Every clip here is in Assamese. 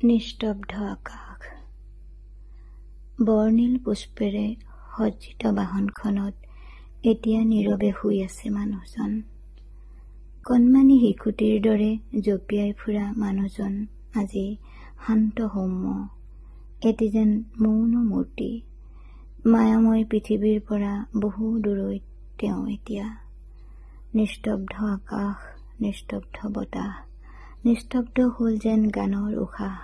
নিস্তব্ধ আকাশ। বৰ্ণিল পুষ্পেৰে সজ্জিত বাহনখনত এতিয়া নীৰৱে শুই আছে মানুহজন। কণমানি শিশুটিৰ দৰে জঁপিয়াই ফুৰা মানুহজন আজি শান্ত সৌম্য, এটি যেন মৌন মূৰ্তি। মায়াময় পৃথিৱীৰ পৰা বহু দূৰৈত তেওঁ এতিয়া। নিস্তব্ধ আকাশ, নিস্তব্ধ বতাহ, নিস্তব্ধ হ'ল যেন গানৰ উশাহ।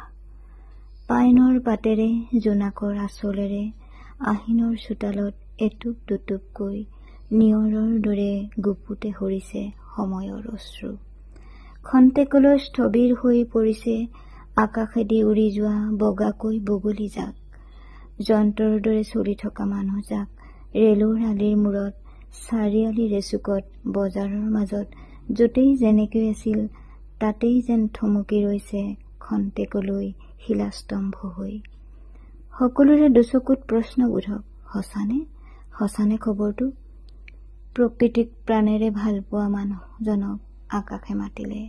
পাইনৰ পাতেৰে, জোনাকৰ আঁচলেৰে আহিনৰ চোতালত এটুপ দুটুপকৈ নিয়ৰৰ দৰে গুপুতে সৰিছে সময়ৰ অশ্ৰু। খন্তেকলৈ স্থবিৰ হৈ পৰিছে আকাশেদি উৰি যোৱা বগাকৈ বগলী জাক। যন্ত্ৰৰ দৰে চলি থকা মানুহজাক ৰেলৰ আলিৰ মূৰত, চাৰিআলিৰ এচুকত, বজাৰৰ মাজত, য'তেই যেনেকৈ আছিল তাতেই যেন থমকি ৰৈছে খন্তেকলৈ শিলাস্তম্ভ হৈ। সকলোৰে দুচকুত প্ৰশ্নবোধক, সঁচানে খবৰটো? প্ৰকৃতিক প্ৰাণেৰে ভালপোৱা মানুহজনক আকাশে মাতিলে,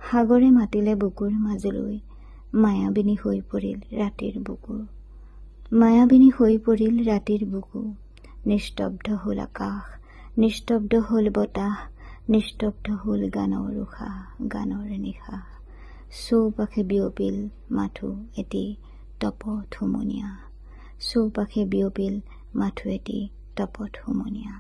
সাগৰে মাতিলে বুকুৰ মাজলৈ। মায়াবিনী হৈ পৰিল ৰাতিৰ বুকু, মায়াবিনী হৈ পৰিল ৰাতিৰ বুকু। নিস্তব্ধ হ'ল আকাশ, নিস্তব্ধ হ'ল বতাহ, নিস্তব্ধ হ'ল গানৰ উশাহ, গানৰ নিশা। চৌপাশে বিয়পিল মাথো এটি তপত হুমুনিয়া, চৌপাশে বিয়পিল মাথো এটি তপত হুমুনিয়া।